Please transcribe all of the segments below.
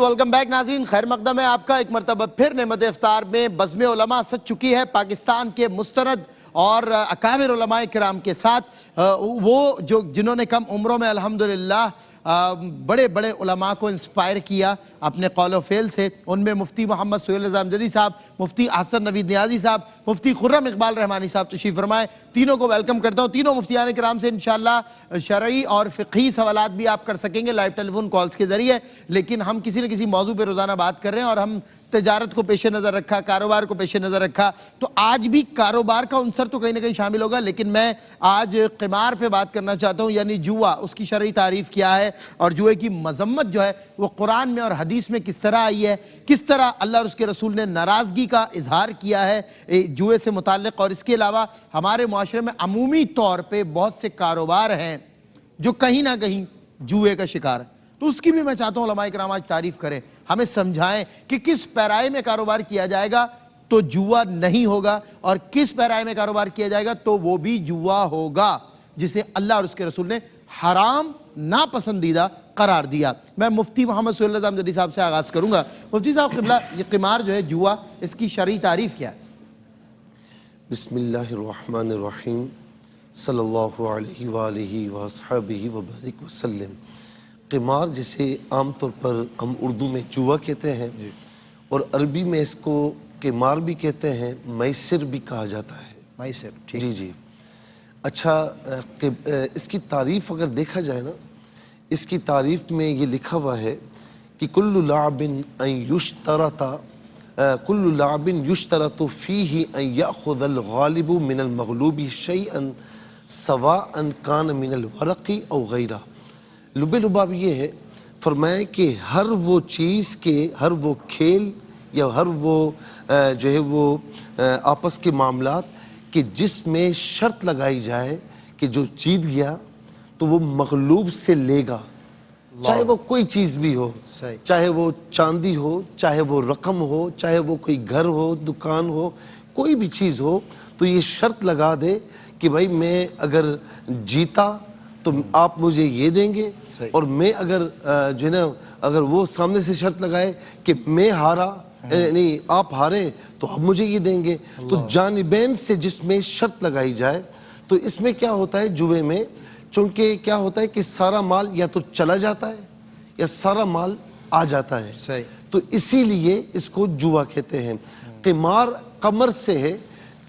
Welcome back ناظرین، خیر مقدم ہے آپ کا ایک مرتبہ پھر نعمت افطار میں بزم علماء سج چکی ہے پاکستان کے مستند اور اکابر علماء کرام کے ساتھ وہ جنہوں نے کم عمروں میں الحمدللہ بڑے بڑے علماء کو انسپائر کیا اپنے قول و فعل سے. ان میں مفتی محمد سہیل رضا امجدی صاحب، مفتی احسن نوید نیازی صاحب، مفتی خرم اقبال رحمانی صاحب تشریف فرمائے. تینوں کو ویلکم کرتا ہوں. تینوں مفتیان کرام سے انشاءاللہ شرعی اور فقہی سوالات بھی آپ کر سکیں گے لائیو ٹیلی فون کالز کے ذریعے. لیکن ہم کسی نہ کسی موضوع پہ روزانہ بات کر رہے ہیں اور ہم تجارت کو پیش نظر رکھا، کاروبار کو پیش نظر رکھا. تو آج بھی کاروبار کا عنصر تو کہیں نہ کہیں شامل ہوگا، لیکن میں آج قمار پہ بات کرنا چاہتا ہوں، یعنی جوا. اس کی شرعی تعریف کیا ہے اور جوئے کی مذمت جو ہے وہ قرآن میں اور حدیث میں کس طرح آئی ہے، کس طرح اللہ اور اس کے رسول نے ناراضگی کا اظہار کیا ہے جوئے سے متعلق. اور اس کے علاوہ ہمارے معاشرے میں عمومی طور پہ بہت سے کاروبار ہیں جو کہیں نہ کہیں جوئے کا شکار ہے. تو اس کی بھی میں چاہتا ہوں علماء کرام آج تعریف کریں، ہمیں سمجھائیں کہ کس پیرائے میں کاروبار کیا جائے گا تو جوا نہیں ہوگا اور کس پیرائے میں کاروبار کیا جائے گا تو وہ بھی جوا ہوگا جسے اللہ اور اس کے رسول نے حرام ناپسندیدہ قرار دیا. میں مفتی محمد سہیل رضا امجدی صاحب سے آغاز کروں گا. مفتی صاحب قبلہ، یہ قمار جو ہے جوا، اس کی شرعی تعریف کیا ہے؟ بسم اللہ الرحمن الرحیم، صلی اللہ علیہ وآلہ وصحبہ وبارک وسلم. قمار جسے عام طور پر ہم اردو میں جوا کہتے ہیں اور عربی میں اس کو قمار بھی کہتے ہیں، میسر بھی کہا جاتا ہے. میسر، ٹھیک. جی. اچھا، اس کی تعریف اگر دیکھا جائے نا، اس کی تعریف میں یہ لکھا ہوا ہے کہ کل لعب یشترط فیہ ان یأخذ الغالب من المغلوب شیئا سواء کان من الورق او غیرہ. لب لباب یہ ہے، فرمایا کہ ہر وہ چیز کے، ہر وہ کھیل یا ہر وہ جو ہے وہ آپس کے معاملات کہ جس میں شرط لگائی جائے کہ جو جیت گیا تو وہ مغلوب سے لے گا، چاہے وہ کوئی چیز بھی ہو، چاہے وہ چاندی ہو، چاہے وہ رقم ہو، چاہے وہ کوئی گھر ہو، دکان ہو، کوئی بھی چیز ہو، تو یہ شرط لگا دے کہ بھائی میں اگر جیتا تو آپ مجھے یہ دیں گے، اور میں اگر جو ہے نا اگر وہ سامنے سے شرط لگائے کہ میں ہارا، نہیں آپ ہارے تو آپ مجھے یہ دیں گے. تو جانبین سے جس میں شرط لگائی جائے تو اس میں کیا ہوتا ہے جوے میں، چونکہ کیا ہوتا ہے کہ سارا مال یا تو چلا جاتا ہے یا سارا مال آ جاتا ہے. تو اسی لیے اس کو جوا کہتے ہیں. قمار قمر سے ہے،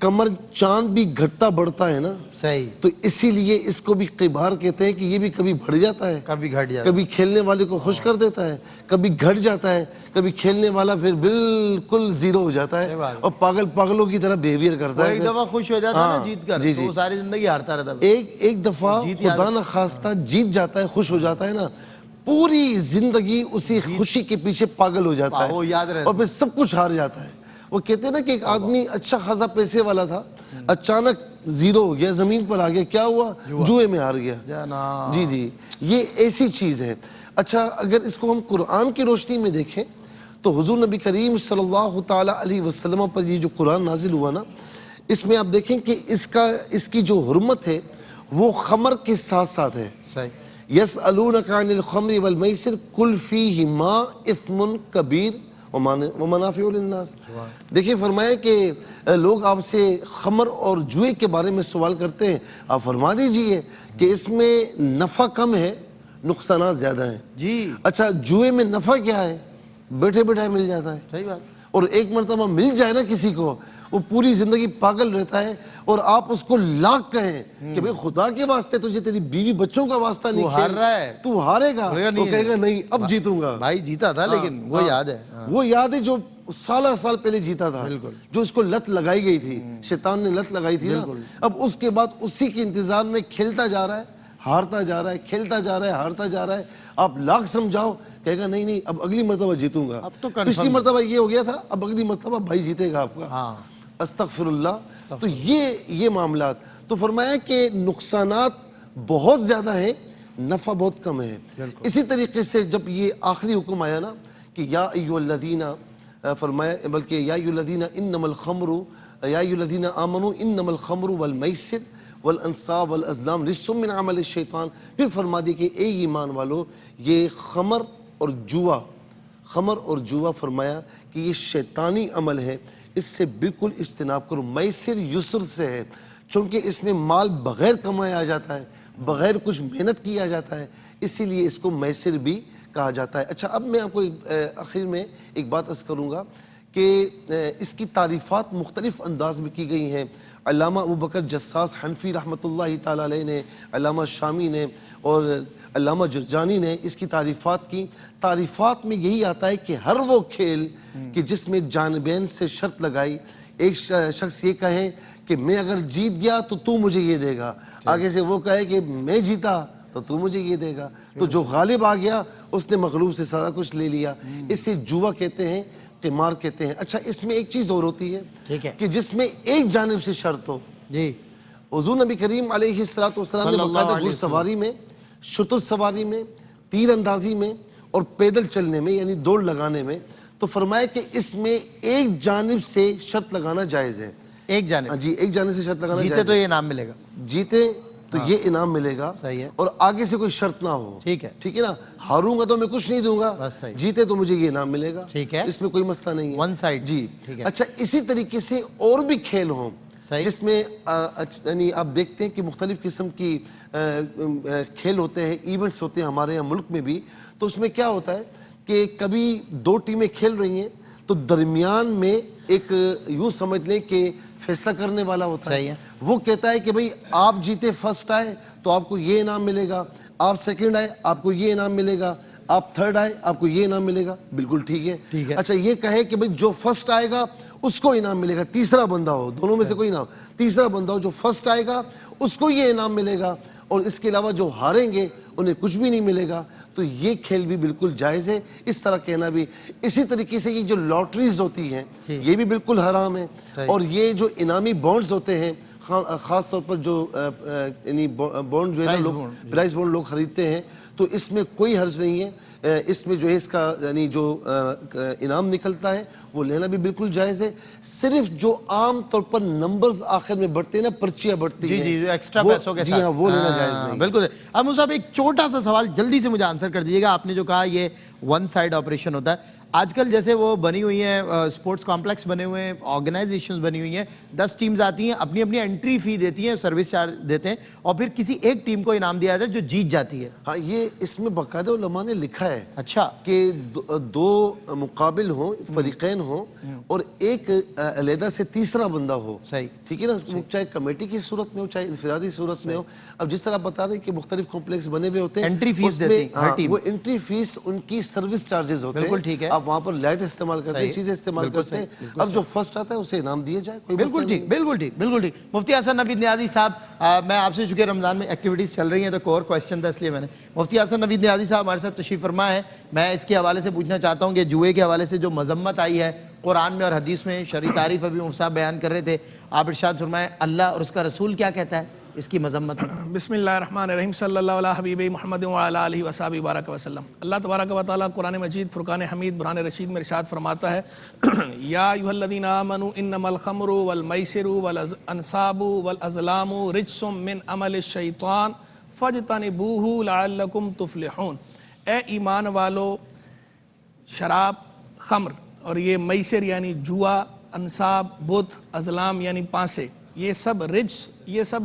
قمر چاند بھی گھٹتا بڑھتا ہے نا، صحیح، تو اسی لیے اس کو بھی قمار کہتے ہیں کہ یہ بھی کبھی بڑھ جاتا ہے، کبھی گھٹ جاتا ہے، کبھی کھیلنے والے کو خوش کر دیتا ہے، کبھی گھٹ جاتا ہے، کبھی کھیلنے والا پھر بالکل زیرو ہو جاتا ہے اور پاگلوں کی طرح بیہیویئر کرتا ہے. ایک دفعہ خوش ہو جاتا ہے نا جیت کر، تو وہ ساری زندگی ہارتا رہتا ہے. ایک دفعہ خدا نخواستہ جیت جاتا ہے، خوش ہو جاتا ہے نا، پوری زندگی اسی خوشی کے پیچھے پاگل ہو جاتا ہے اور پھر سب کچھ ہار جاتا ہے. وہ کہتے ہیں نا کہ ایک آدمی اچھا خاصا پیسے والا تھا، اچانک زیرو ہو گیا، زمین پر آ گیا، کیا ہوا؟ جوئے میں ہار گیا. جی یہ ایسی چیز ہے. اچھا، اگر اس کو ہم قرآن کی روشنی میں دیکھیں تو حضور نبی کریم صلی اللہ تعالیٰ علیہ وسلم پر یہ جو قرآن نازل ہوا نا، اس میں آپ دیکھیں کہ اس کی جو حرمت ہے وہ خمر کے ساتھ ساتھ ہے. یسألونک عن الخمر والمیسر قل فیہما اثم کبیر ومنافع للناس. دیکھیں فرمایا کہ لوگ آپ سے خمر اور جوئے کے بارے میں سوال کرتے ہیں، آپ فرما دیجئے کہ اس میں نفع کم ہے، نقصانات زیادہ ہیں. جی. اچھا، جوئے میں نفع کیا ہے؟ بیٹھے بیٹھے مل جاتا ہے. صحیح بات. اور ایک مرتبہ مل جائے نا کسی کو، وہ پوری زندگی پاگل رہتا ہے. اور آپ اس کو لاکھ کہیں کہ بھئی خدا کے واسطے تجھے تیری بیوی بچوں کا واسطہ نہیں ہار رہا ہے، تو ہارے گا، تو کہے گا نہیں اب جیتوں گا. بھائی جیتا تھا لیکن وہ یاد ہے، وہ یاد ہے جو سال پہلے جیتا تھا، جو اس کو لت لگائی گئی تھی، شیطان نے لت لگائی تھی نا. اب اس کے بعد اسی کے انتظار میں کھیلتا جا رہا ہے، ہارتا جا رہا ہے، کھیلتا جا رہا ہے، ہارتا جا رہا ہے. آپ لاکھ سمجھاؤ، کہے گا نہیں اب اگلی مرتبہ جیتوں گا. پچھلی مرتبہ یہ ہو گیا تھا، اب اگلی مرتبہ بھائی جیتے گا آپ کا. استغفر اللہ. تو یہ معاملات. تو فرمایا کہ نقصانات بہت زیادہ ہیں، نفع بہت کم ہے. اسی طریقے سے جب یہ آخری حکم آیا نا کہ یا ایھا الذین، فرمایا بلکہ یا ایھا الذین انما الخمر یا ایھا الذین آمنوا انما الخمر والمیسر والانصاب والازلام رجس من عمل الشیطان. پھر فرما دیا کہ اے ایمان والو، یہ خمر اور جوا خمر اور جوا فرمایا کہ یہ شیطانی عمل ہے، اس سے بالکل اجتناب کرو۔ میسر یسر سے ہے، چونکہ اس میں مال بغیر کمایا جاتا ہے، بغیر کچھ محنت کیا جاتا ہے، اسی لیے اس کو میسر بھی کہا جاتا ہے۔ اچھا، اب میں آپ کو آخر میں ایک بات عرض کروں گا کہ اس کی تعریفات مختلف انداز میں کی گئی ہیں۔ علامہ ابوبکر جساس حنفی رحمۃ اللہ تعالیٰ علیہ نے، علامہ شامی نے اور علامہ جرجانی نے اس کی تعریفات کی۔ تعریفات میں یہی آتا ہے کہ ہر وہ کھیل کہ جس میں جانبین سے شرط لگائی، ایک شخص یہ کہے کہ میں اگر جیت گیا تو تو مجھے یہ دے گا، آگے سے وہ کہے کہ میں جیتا تو تو مجھے یہ دے گا، تو جو غالب آ گیا اس نے مغلوب سے سارا کچھ لے لیا۔ اس سے جوا کہتے ہیں، قمار کہتے ہیں۔ اچھا، اس میں ایک چیز اور ہوتی ہے کہ جس میں ایک جانب سے شرط ہو۔ جی، حضور نبی کریم علیہ السلام نے باقاعدہ گھڑ سواری میں، شتر سواری میں، تیر اندازی میں اور پیدل چلنے میں یعنی دوڑ لگانے میں تو فرمایا کہ اس میں ایک جانب سے شرط لگانا جائز ہے۔ ایک جانب، جی، ایک جانب سے شرط لگانا جائز ہے۔ جیتے تو یہ انعام ملے گا، جیتے تو یہ انعام ملے گا، صحیح ہے، اور آگے سے کوئی شرط نہ ہو۔ ٹھیک ہے، ٹھیک ہے نا، ہاروں گا تو میں کچھ نہیں دوں گا، بس صحیح، جیتے تو مجھے یہ انعام ملے گا، ٹھیک ہے، اس میں کوئی مسئلہ نہیں ہے، ون سائڈ، جی ٹھیک ہے۔ اچھا، اسی طریقے سے اور بھی کھیل ہوں جس میں یعنی آپ دیکھتے ہیں کہ مختلف قسم کی کھیل ہوتے ہیں، ایونٹس ہوتے ہیں ہمارے یہاں ملک میں بھی، تو اس میں کیا ہوتا ہے کہ کبھی دو ٹیمیں کھیل رہی ہیں تو درمیان میں ایک یوں سمجھ لیں کہ فیصلہ کرنے والا ہوتا ہے، وہ کہتا ہے کہ بھئی آپ جیتے، فرسٹ آئے تو آپ کو یہ انعام ملے گا، آپ سیکنڈ آئے آپ کو یہ انعام ملے گا، آپ تھرڈ آئے آپ کو یہ انعام ملے گا۔ بالکل ٹھیک ہے۔ اچھا، یہ کہے کہ بھئی جو فرسٹ آئے گا اس کو انعام ملے گا، تیسرا بندہ ہو، دونوں میں سے کوئی نہ ہو، تیسرا بندہ ہو جو فرسٹ آئے گا اس کو یہ انعام ملے گا، اور اس کے علاوہ جو ہاریں گے انہیں کچھ بھی نہیں ملے گا۔ تو یہ کھیل بھی بالکل جائز ہے، اس طرح کہنا بھی۔ اسی طریقے سے یہ جو لاٹریز ہوتی ہیں یہ بھی بالکل حرام ہے، اور یہ جو انعامی بانڈز ہوتے ہیں، خاص طور پر جو یعنی بانڈ جو ہے نا لوگ پرائز بانڈ لوگ خریدتے ہیں، تو اس میں کوئی حرج نہیں ہے۔ اس میں جو ہے اس کا یعنی جو انعام نکلتا ہے وہ لینا بھی بالکل جائز ہے۔ صرف جو عام طور پر نمبرز آخر میں بڑھتے ہیں نا، پرچیاں بڑھتی ہیں، جی، جو ایکسٹرا پیسوں کے ساتھ، جی ہاں، وہ لینا جائز نہیں۔ بالکل۔ اب صاحب ایک چھوٹا سا سوال جلدی سے مجھے آنسر کر دیجیے گا، آپ نے جو کہا یہ ون سائڈ آپریشن ہوتا ہے، آج کل جیسے وہ بنی ہوئی ہیں اسپورٹس کمپلیکس بنے ہوئے ہیں، آرگنائزیشنز بنی ہوئی ہیں، 10 ٹیمز آتی ہیں، اپنی اپنی انٹری فی دیتی ہیں، سروس چارج دیتے ہیں، اور پھر کسی ایک ٹیم کو انعام دیا جاتا ہے جو جیت جاتی ہے۔ ہاں، یہ اس میں باقاعدہ علماء نے لکھا ہے اچھا، کہ دو مقابل ہوں، فریقین ہوں، اور ایک علیحدہ سے تیسرا بندہ ہو، صحیح، ٹھیک ہے نا، چاہے کمیٹی کی صورت میں ہو چاہے انفرادی صورت میں ہو۔ اب جس طرح بتا رہے ہیں کہ مختلف کمپلیکس بنے ہوئے ہوتے ہیں، انٹری فیس دیتی ہے ہر ٹیم، وہ انٹری فیس ان کی سروس چارجز ہوتے ہیں، بالکل ٹھیک ہے، آپ وہاں پر لائٹ استعمال کرتے ہیں، چیزیں استعمال کرتے ہیں، اب جو فرسٹ آتا ہے اسے انعام دیا جائے، کوئی بالکل ٹھیک، بالکل ٹھیک، بالکل ٹھیک۔ مفتی حسن نوید نیازی صاحب، میں آپ سے، چونکہ رمضان میں ایکٹیویٹیز چل رہی ہیں تو ایک اور کویسچن تھا، اس لیے میں نے مفتی حسن نوید نیازی صاحب ہمارے ساتھ تشریف فرما ہے۔ میں اس کے حوالے سے پوچھنا چاہتا ہوں کہ جوئے کے حوالے سے جو مذمت آئی ہے قرآن میں اور حدیث میں، شرعی تعریف ابھی مفتی صاحب بیان کر رہے تھے، آپ ارشاد فرمائیں اللہ اور اس کا رسول کیا کہتا ہے اس کی مذمت میں؟ بسم اللہ الرحمن الرحیم، صلی اللہ علیہ حبیب محمد وعلی آلہ وصحبہ بارک وسلم۔ اللہ تبارک و تعالیٰ قرآن مجید فرقان حمید برہان رشید میں ارشاد فرماتا ہے، یا ایھا الذین آمنوا انما الخمر والمیسر والانصاب والازلام رجس من عمل الشیطان فاجتنبوہ لعلکم تفلحون۔ اے ایمان والو، شراب، خمر اور یہ میسر یعنی جوا، انصاب، بت، ازلام یعنی پانسے، یہ سب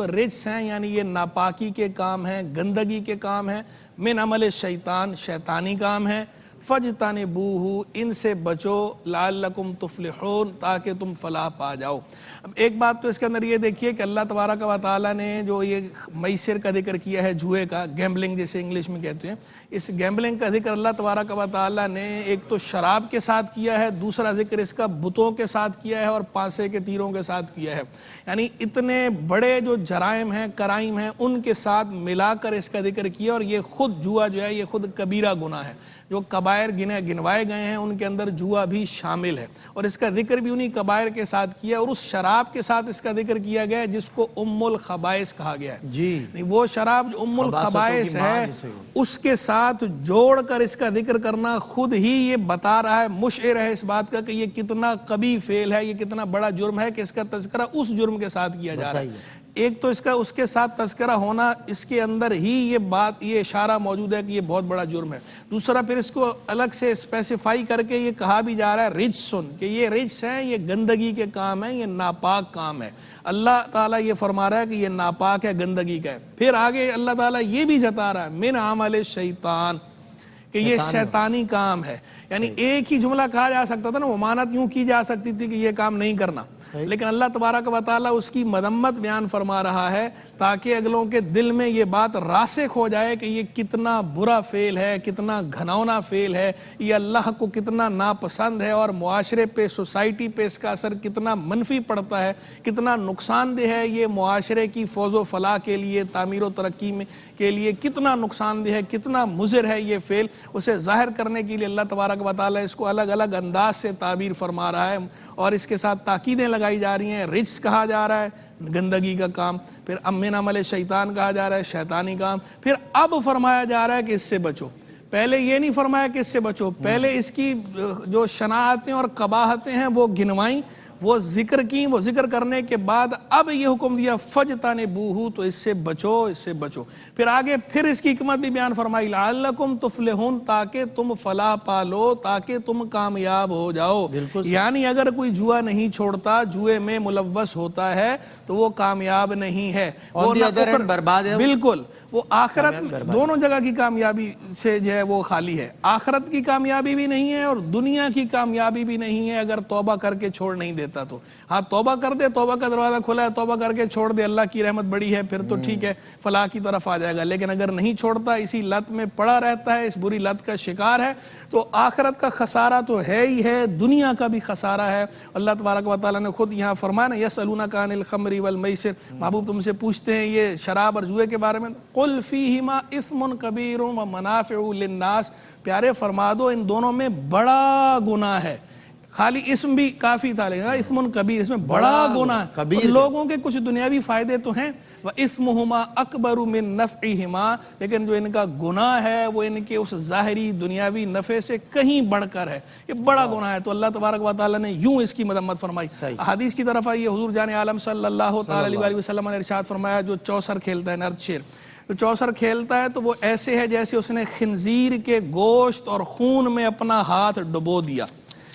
رجس ہیں، یعنی یہ ناپاکی کے کام ہیں، گندگی کے کام ہیں، من عمل شیطان، شیطانی کام ہیں، فجتنبوہ، ان سے بچو، لعلکم تفلحون، تاکہ تم فلاح پا جاؤ۔ اب ایک بات تو اس کے اندر یہ دیکھیے کہ اللہ تبارک و تعالیٰ نے جو یہ میسر کا ذکر کیا ہے، جوئے کا، گیمبلنگ جیسے انگلش میں کہتے ہیں، اس گیمبلنگ کا ذکر اللہ تبارک و تعالیٰ نے ایک تو شراب کے ساتھ کیا ہے، دوسرا ذکر اس کا بتوں کے ساتھ کیا ہے اور پانسے کے تیروں کے ساتھ کیا ہے، یعنی اتنے بڑے جو جرائم ہیں، کرائم ہیں، ان کے ساتھ ملا کر اس کا ذکر کیا، اور یہ خود جوا جو ہے یہ خود کبیرہ گناہ ہے، جو کبائر گنوائے گئے ہیں ان کے اندر جوا بھی شامل ہے، اور اس کا ذکر بھی انہی کبائر کے ساتھ کیا، اور اس شراب کے ساتھ اس کا ذکر کیا گیا ہے جس کو ام الخبائث کہا گیا ہے، جی، وہ شراب جو ام الخبائث ہے اس کے ساتھ جوڑ کر اس کا ذکر کرنا خود ہی یہ بتا رہا ہے، مشعر ہے اس بات کا کہ یہ کتنا قبیح فعل ہے، یہ کتنا بڑا جرم ہے کہ اس کا تذکرہ اس جرم کے ساتھ کیا جا رہا ہے۔ ایک تو اس کا اس کے ساتھ تذکرہ ہونا، اس کے اندر ہی یہ بات، یہ اشارہ موجود ہے کہ یہ بہت بڑا جرم ہے۔ دوسرا پھر اس کو الگ سے اسپیسیفائی کر کے یہ کہا بھی جا رہا ہے رجسن، کہ یہ رجس ہیں، یہ گندگی کے کام ہیں، یہ ناپاک کام ہے۔ اللہ تعالیٰ یہ فرما رہا ہے کہ یہ ناپاک ہے، گندگی کا ہے۔ پھر آگے اللہ تعالیٰ یہ بھی جتا رہا ہے من عمل شیطان، کہ یہ شیطانی کام ہے۔ یعنی ایک ہی جملہ کہا جا سکتا تھا نا، ممانعت یوں کی جا سکتی تھی کہ یہ کام نہیں کرنا، لیکن اللہ تبارک و تعالیٰ اس کی مذمت بیان فرما رہا ہے تاکہ اگلوں کے دل میں یہ بات راسخ ہو جائے کہ یہ کتنا برا فعل ہے، کتنا گھناؤنا فعل ہے، یہ اللہ کو کتنا ناپسند ہے، اور معاشرے پہ، سوسائٹی پہ اس کا اثر کتنا منفی پڑتا ہے، کتنا نقصان دہ ہے، یہ معاشرے کی فوز و فلاح کے لیے، تعمیر و ترقی میں کے لیے کتنا نقصان دہ ہے، کتنا مضر ہے یہ فعل۔ اسے ظاہر کرنے کے لیے اللہ تبارک و تعالیٰ اس کو الگ الگ انداز سے تعبیر فرما رہا ہے، اور اس کے ساتھ تاکیدیں لگائی جا رہی ہیں۔ رجس کہا جا رہا ہے گندگی کا کام، پھر من عمل شیطان کہا جا رہا ہے شیطانی کام، پھر اب فرمایا جا رہا ہے کہ اس سے بچو۔ پہلے یہ نہیں فرمایا کہ اس سے بچو، پہلے اس کی جو شناعتیں اور قباحتیں ہیں وہ گنوائیں، وہ ذکر کی، وہ ذکر کرنے کے بعد اب یہ حکم دیا فجتنبوہ، تو اس سے بچو، اس سے بچو۔ پھر آگے پھر اس کی حکمت بھی بیان فرمائی لعلکم تفلحون، تاکہ تم فلاح پالو، تاکہ تم کامیاب ہو جاؤ۔ یعنی اگر کوئی جوا نہیں چھوڑتا، جوئے میں ملوث ہوتا ہے تو وہ کامیاب نہیں ہے، وہ برباد ہے، بالکل۔ وہ آخرت دونوں جگہ کی کامیابی سے جو ہے وہ خالی ہے، آخرت کی کامیابی بھی نہیں ہے اور دنیا کی کامیابی بھی نہیں ہے اگر توبہ کر کے چھوڑ نہیں دیتا تو۔ ہاں توبہ کر دے، توبہ کا دروازہ کھلا ہے، توبہ کر کے چھوڑ دے، اللہ کی رحمت بڑی ہے، پھر تو ٹھیک ہے، فلاح کی طرف آ جائے گا۔ لیکن اگر نہیں چھوڑتا، اسی لت میں پڑا رہتا ہے، اس بری لت کا شکار ہے، تو آخرت کا خسارہ تو ہے ہی ہے، دنیا کا بھی خسارہ ہے۔ اللہ تبارک و تعالیٰ نے خود یہاں فرمایا نا یسألونک عن الخمر والمیسر، محبوب تم سے پوچھتے ہیں یہ شراب اور جوئے کے بارے میں، قل فیہما اثم کبیر ومنافع للناس، پیارے فرما دو ان دونوں میں بڑا گناہ ہے۔ خالی اسم بھی کافی تھا، لیکن اسم کبیر، اس میں بڑا گناہ ہے، لوگوں کے کچھ دنیاوی فائدے تو ہیں، وَإِثْمُهُمَا أَكْبَرُ مِن نَفْعِهِمَا، لیکن جو ان کا گناہ ہے وہ ان کے اس ظاہری دنیاوی نفع سے کہیں بڑھ کر ہے، یہ بڑا گناہ ہے۔ تو اللہ تبارک و تعالیٰ نے یوں اس کی مذمت فرمائی۔ حدیث کی طرف آئیے، حضور جان عالم صلی اللہ علیہ وسلم نے ارشاد فرمایا جو چوسر کھیلتا ہے، نرد شیر جو چوسر کھیلتا ہے تو وہ ایسے ہے جیسے اس نے خنزیر کے گوشت اور خون میں اپنا ہاتھ ڈبو دیا۔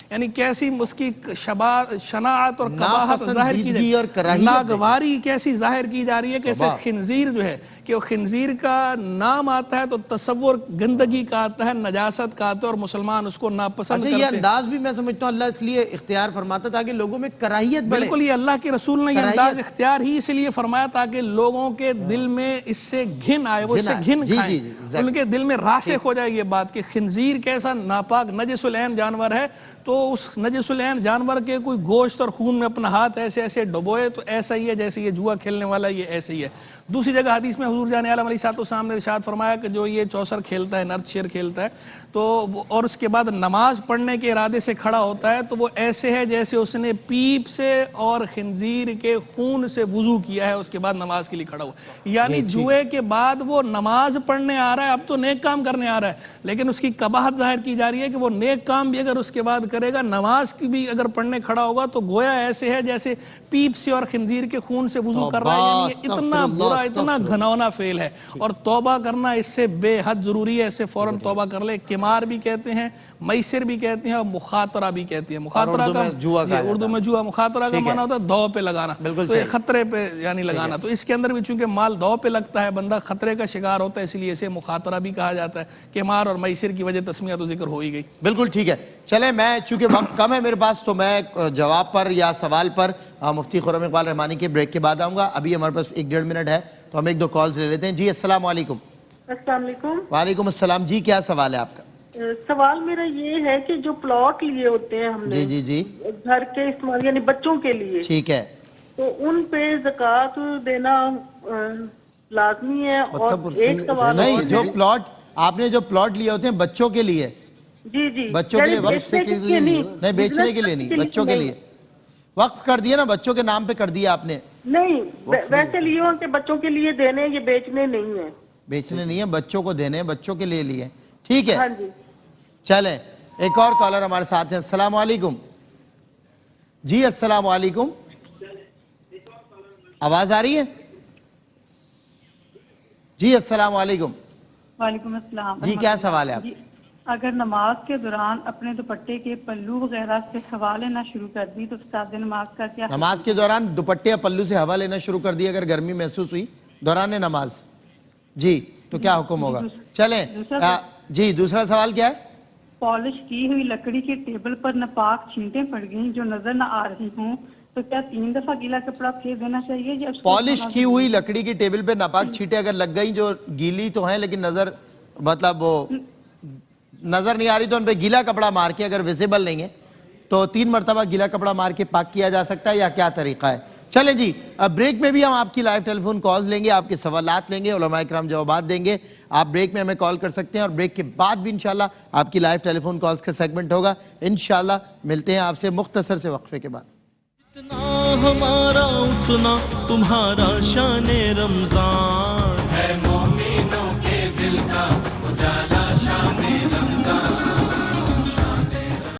یعنی کیسی اس کی شناعت اور قباحت ظاہر کی جا رہی ہے، ناگواری کیسی ظاہر کی جا رہی ہے، کیسے خنزیر جو ہے کہ وہ خنزیر کا نام آتا ہے تو تصور گندگی کا آتا ہے، نجاست کا آتا ہے، اور مسلمان اس کو ناپسند کرتے ہیں۔ یہ انداز بھی میں سمجھتا ہوں اللہ اس لیے اختیار فرماتا تاکہ لوگوں میں کراہیت بڑھے۔ بالکل، یہ اللہ کے رسول نے یہ انداز اختیار ہی اس لیے فرمایا تاکہ لوگوں کے دل میں اس سے گھن آئے، وہ اس سے گھن کھائیں، ان کے دل میں راسخ ہو جائے یہ بات کہ خنزیر کیسا ناپاک نجس العین جانور ہے، تو اس نجس العین جانور کے کوئی گوشت اور خون میں اپنا ہاتھ ایسے ایسے ڈبوئے تو ایسا ہی ہے جیسے یہ جوا کھیلنے والا یہ ایسے ہی ہے۔ دوسری جگہ حدیث میں حضور جان عالم علیہ السلام نے ارشاد فرمایا کہ جو یہ چوسر کھیلتا ہے، نرد شیر کھیلتا ہے تو اور اس کے بعد نماز پڑھنے کے ارادے سے کھڑا ہوتا ہے تو وہ ایسے ہے جیسے اس نے پیپ سے اور خنزیر کے خون سے وضو کیا ہے، اس کے بعد نماز کے لیے کھڑا ہوا۔ یعنی جوئے کے بعد وہ نماز پڑھنے آ رہا ہے، اب تو نیک کام کرنے آ رہا ہے، لیکن اس کی قباحت ظاہر کی جا رہی ہے کہ وہ نیک کام بھی اگر اس کے بعد کرے گا، نماز کی بھی اگر پڑھنے کھڑا ہوگا تو گویا ایسے ہے جیسے پیپ سے اور خنزیر کے خون سے وضو کر رہا ہے۔ یعنی یہ اتنا برا، اتنا گھناؤنا فعل ہے، اور توبہ کرنا اس سے بے حد ضروری ہے، اس سے فوراً توبہ کر لے۔ قمار بھی کہتے ہیں، میسر بھی کہتے ہیں، اور مخاطرہ بھی کہتے ہیں۔ مخاطرہ کا اردو میں جوا، مخاطرہ کا معنی ہوتا ہے دو پہ لگانا، تو یہ خطرے پہ یعنی لگانا، تو اس کے اندر بھی چونکہ مال دو پہ لگتا ہے، بندہ خطرے کا شکار ہوتا ہے، اس لیے اسے مخاطرہ بھی کہا جاتا ہے۔ قمار اور میسر کی وجہ تسمیہ تو ذکر ہو ہی گئی۔ بالکل ٹھیک ہے، چلیں میں چونکہ وقت کم ہے میرے پاس تو میں جواب پر یا سوال پر مفتی خرم اقبال رحمانی کے بریک کے بعد آؤں گا۔ ابھی ہمارے پاس 1-1.5 منٹ ہے تو ہم 1-2 کالز لے لیتے ہیں۔ جی السلام علیکم۔ السلام علیکم۔ وعلیکم السلام، جی کیا سوال ہے آپ کا؟ سوال میرا یہ ہے کہ جو پلاٹ لیے ہوتے ہیں ہم نے جی گھر کے استعمال یعنی بچوں کے لیے، ٹھیک ہے، تو ان پہ زکوٰۃ دینا لازمی ہے؟ اور ایک سوال نہیں، جو پلاٹ آپ نے جو پلاٹ لیے ہوتے ہیں بچوں کے لیے، جی بچوں کے لیے، وقف سے نہیں، بیچنے کے لیے نہیں، بچوں کے لیے وقف کر دیا نا، بچوں کے نام پہ کر دیا آپ نے؟ نہیں، ویسے لیے ہوں کہ بچوں کے لیے دینے، یہ بیچنے نہیں ہیں۔ بیچنے نہیں ہیں، بچوں کو دینے ہیں، بچوں کے لیے لیے، ٹھیک ہے۔ ہاں جی، چلیں ایک اور کالر ہمارے ساتھ ہیں۔ السلام علیکم جی، السلام علیکم، آواز آ رہی ہے؟ جی السلام علیکم. وعلیکم السلام. جی کیا سوال ہے آپ؟ جی اگر نماز کے دوران اپنے دوپٹے کے پلو وغیرہ سے ہوا لینا شروع کر دی تو استاد نماز کا کیا؟ نماز کے دوران دوپٹے یا پلو سے ہوا لینا شروع کر دی اگر گرمی محسوس ہوئی دوران نماز، جی تو کیا حکم ہوگا؟ چلیں جی دوسرا سوال کیا ہے؟ پالش کی ہوئی لکڑی کے ٹیبل پر ناپاک چھینٹیں پڑ گئیں جو نظر نہ آ رہی ہوں تو کیا 3 دفعہ گیلا کپڑا پھیر دینا چاہیے یا اس کو پالش کی ہوئی لکڑی کی ٹیبل پہ ناپاک چھینٹیں اگر لگ گئیں جو گیلی تو ہیں لیکن نظر مطلب وہ نظر نہیں آ رہی تو ان پہ گیلا کپڑا مار کے اگر ویزیبل نہیں ہے تو 3 مرتبہ گیلا کپڑا مار کے پاک کیا جا سکتا ہے یا کیا طریقہ ہے؟ چلیں جی اب بریک میں بھی ہم آپ کی لائیو ٹیلی فون کالز لیں گے، آپ کے سوالات لیں گے، علماء کرام جوابات دیں گے. آپ بریک میں ہمیں کال کر سکتے ہیں اور بریک کے بعد بھی انشاءاللہ آپ کی لائیو ٹیلی فون کالز کا سیگمنٹ ہوگا. انشاءاللہ ملتے ہیں آپ سے مختصر سے وقفے کے بعد. اتنا ہمارا اتنا تمہارا شان رمضان.